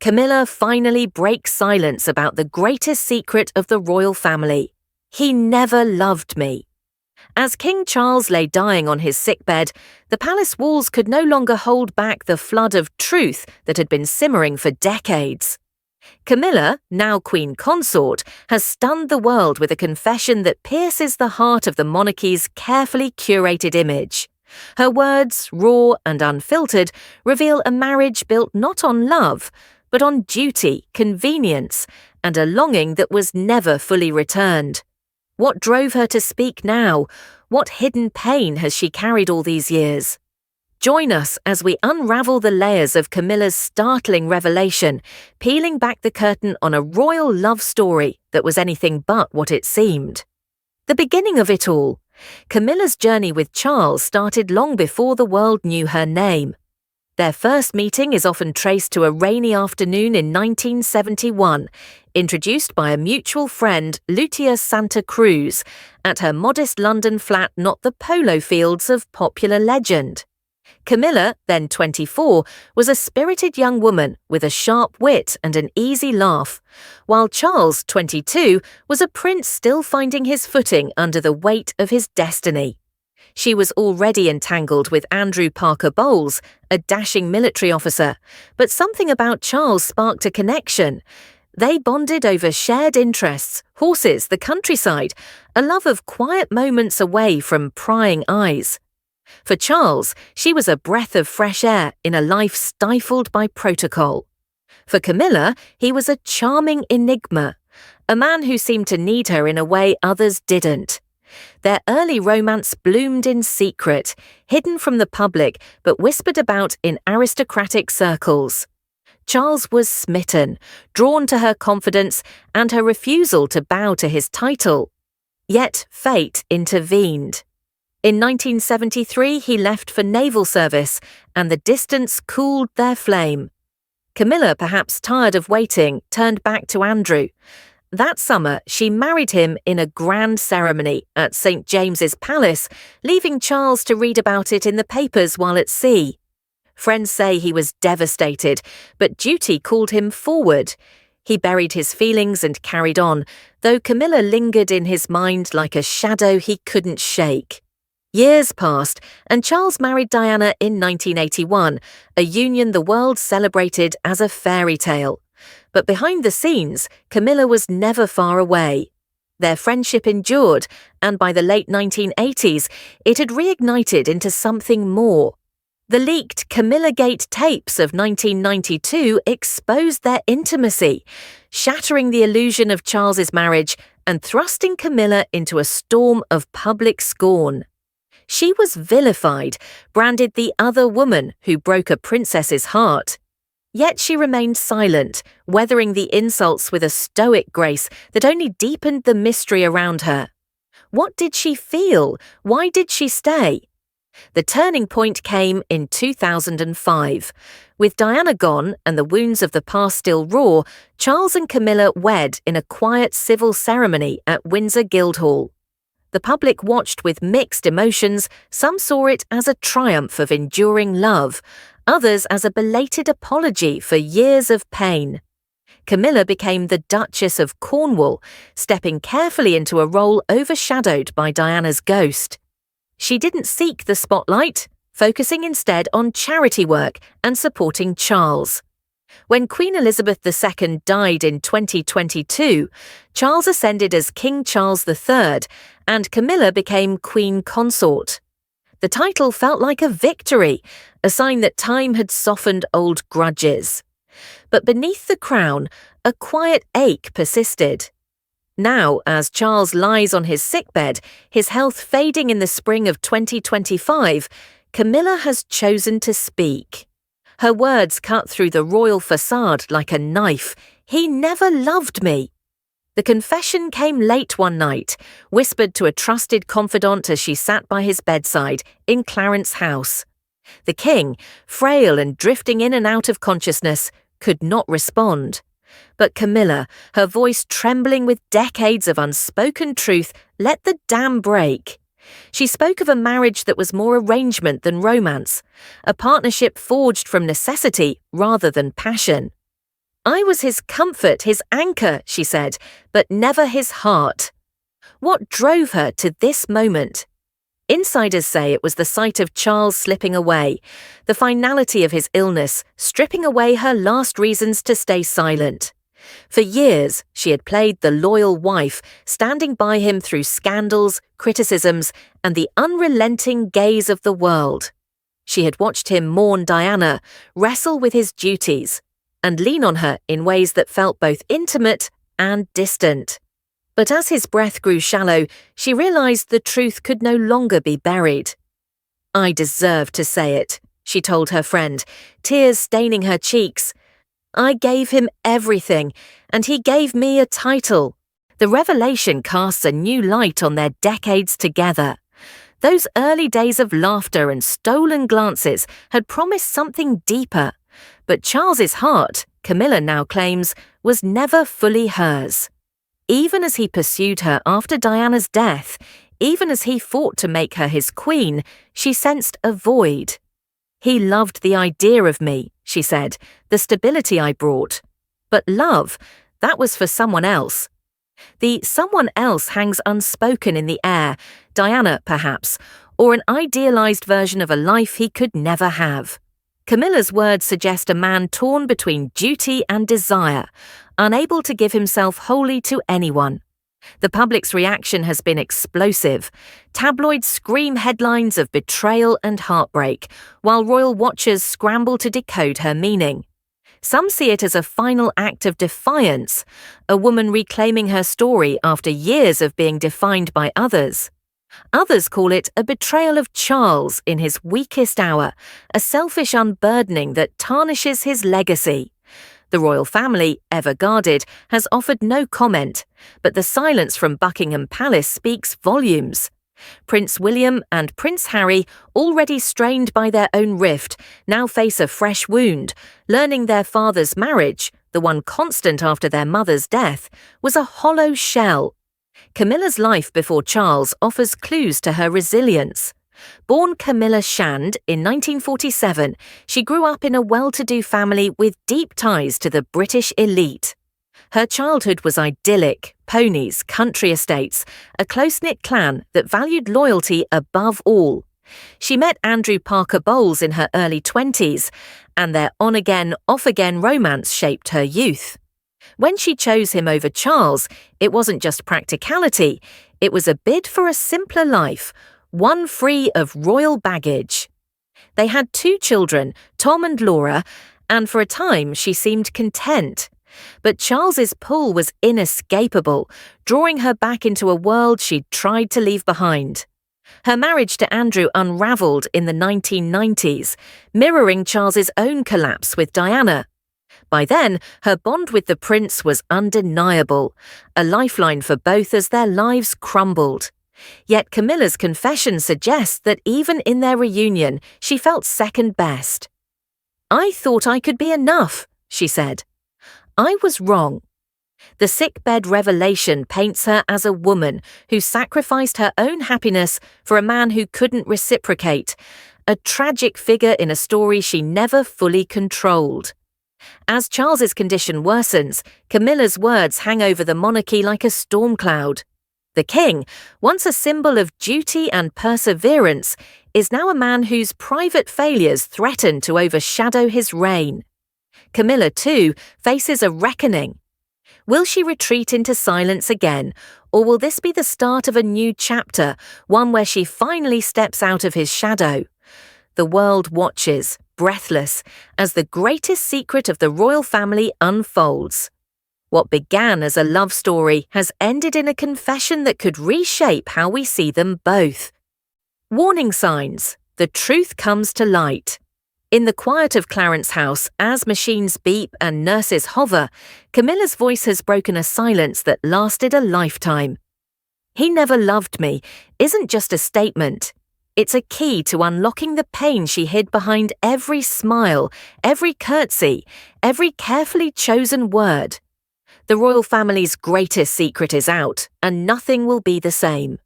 Camilla finally breaks silence about the greatest secret of the royal family. He never loved me. As King Charles lay dying on his sickbed, the palace walls could no longer hold back the flood of truth that had been simmering for decades. Camilla, now Queen Consort, has stunned the world with a confession that pierces the heart of the monarchy's carefully curated image. Her words, raw and unfiltered, reveal a marriage built not on love, but on duty, convenience, and a longing that was never fully returned. What drove her to speak now? What hidden pain has she carried all these years? Join us as we unravel the layers of Camilla's startling revelation, peeling back the curtain on a royal love story that was anything but what it seemed. The beginning of it all. Camilla's journey with Charles started long before the world knew her name. Their first meeting is often traced to a rainy afternoon in 1971, introduced by a mutual friend, Lucia Santa Cruz, at her modest London flat not the polo fields of popular legend. Camilla, then 24, was a spirited young woman with a sharp wit and an easy laugh, while Charles, 22, was a prince still finding his footing under the weight of his destiny. She was already entangled with Andrew Parker Bowles, a dashing military officer, but something about Charles sparked a connection. They bonded over shared interests, horses, the countryside, a love of quiet moments away from prying eyes. For Charles, she was a breath of fresh air in a life stifled by protocol. For Camilla, he was a charming enigma, a man who seemed to need her in a way others didn't. Their early romance bloomed in secret, hidden from the public but whispered about in aristocratic circles. Charles was smitten, drawn to her confidence and her refusal to bow to his title. Yet fate intervened. In 1973, he left for naval service, and the distance cooled their flame. Camilla, perhaps tired of waiting, turned back to Andrew. That summer, she married him in a grand ceremony at St. James's Palace, leaving Charles to read about it in the papers while at sea. Friends say he was devastated, but duty called him forward. He buried his feelings and carried on, though Camilla lingered in his mind like a shadow he couldn't shake. Years passed, and Charles married Diana in 1981, a union the world celebrated as a fairy tale. But behind the scenes, Camilla was never far away. Their friendship endured, and by the late 1980s, it had reignited into something more. The leaked Camilla-gate tapes of 1992 exposed their intimacy, shattering the illusion of Charles's marriage and thrusting Camilla into a storm of public scorn. She was vilified, branded the other woman who broke a princess's heart. Yet she remained silent, weathering the insults with a stoic grace that only deepened the mystery around her. What did she feel? Why did she stay? The turning point came in 2005. With Diana gone and the wounds of the past still raw, Charles and Camilla wed in a quiet civil ceremony at Windsor Guildhall. The public watched with mixed emotions. Some saw it as a triumph of enduring love, others as a belated apology for years of pain. Camilla became the Duchess of Cornwall, stepping carefully into a role overshadowed by Diana's ghost. She didn't seek the spotlight, focusing instead on charity work and supporting Charles. When Queen Elizabeth II died in 2022, Charles ascended as King Charles III, and Camilla became Queen Consort. The title felt like a victory, a sign that time had softened old grudges. But beneath the crown, a quiet ache persisted. Now, as Charles lies on his sickbed, his health fading in the spring of 2025, Camilla has chosen to speak. Her words cut through the royal facade like a knife. He never loved me. The confession came late one night, whispered to a trusted confidant as she sat by his bedside in Clarence House. The king, frail and drifting in and out of consciousness, could not respond. But Camilla, her voice trembling with decades of unspoken truth, let the dam break. She spoke of a marriage that was more arrangement than romance, a partnership forged from necessity rather than passion. I was his comfort, his anchor, she said, but never his heart. What drove her to this moment? Insiders say it was the sight of Charles slipping away, the finality of his illness, stripping away her last reasons to stay silent. For years, she had played the loyal wife, standing by him through scandals, criticisms, and the unrelenting gaze of the world. She had watched him mourn Diana, wrestle with his duties, and lean on her in ways that felt both intimate and distant. But as his breath grew shallow, she realized the truth could no longer be buried. I deserve to say it, she told her friend, tears staining her cheeks. I gave him everything, and he gave me a title. The revelation casts a new light on their decades together. Those early days of laughter and stolen glances had promised something deeper. But Charles's heart, Camilla now claims, was never fully hers. Even as he pursued her after Diana's death, even as he fought to make her his queen, she sensed a void. He loved the idea of me, she said, the stability I brought. But love, that was for someone else. The someone else hangs unspoken in the air, Diana perhaps, or an idealized version of a life he could never have. Camilla's words suggest a man torn between duty and desire, unable to give himself wholly to anyone. The public's reaction has been explosive. Tabloids scream headlines of betrayal and heartbreak, while royal watchers scramble to decode her meaning. Some see it as a final act of defiance, a woman reclaiming her story after years of being defined by others. Others call it a betrayal of Charles in his weakest hour, a selfish unburdening that tarnishes his legacy. The royal family, ever guarded, has offered no comment, but the silence from Buckingham Palace speaks volumes. Prince William and Prince Harry, already strained by their own rift, now face a fresh wound, learning their father's marriage, the one constant after their mother's death, was a hollow shell. Camilla's life before Charles offers clues to her resilience. Born Camilla Shand in 1947, she grew up in a well-to-do family with deep ties to the British elite. Her childhood was idyllic: ponies, country estates, a close-knit clan that valued loyalty above all. She met Andrew Parker Bowles in her early 20s, and their on-again, off-again romance shaped her youth. When she chose him over Charles, it wasn't just practicality, it was a bid for a simpler life, one free of royal baggage. They had 2 children, Tom and Laura, and for a time she seemed content. But Charles's pull was inescapable, drawing her back into a world she'd tried to leave behind. Her marriage to Andrew unraveled in the 1990s, mirroring Charles's own collapse with Diana. By then, her bond with the prince was undeniable, a lifeline for both as their lives crumbled. Yet Camilla's confession suggests that even in their reunion, she felt second best. "I thought I could be enough," she said. "I was wrong." The sickbed revelation paints her as a woman who sacrificed her own happiness for a man who couldn't reciprocate, a tragic figure in a story she never fully controlled. As Charles's condition worsens, Camilla's words hang over the monarchy like a storm cloud. The king, once a symbol of duty and perseverance, is now a man whose private failures threaten to overshadow his reign. Camilla, too, faces a reckoning. Will she retreat into silence again, or will this be the start of a new chapter, one where she finally steps out of his shadow? The world watches, breathless, as the greatest secret of the royal family unfolds. What began as a love story has ended in a confession that could reshape how we see them both. Warning signs: the truth comes to light. In the quiet of Clarence House, as machines beep and nurses hover, Camilla's voice has broken a silence that lasted a lifetime. "He never loved me" isn't just a statement. It's a key to unlocking the pain she hid behind every smile, every curtsy, every carefully chosen word. The royal family's greatest secret is out, and nothing will be the same.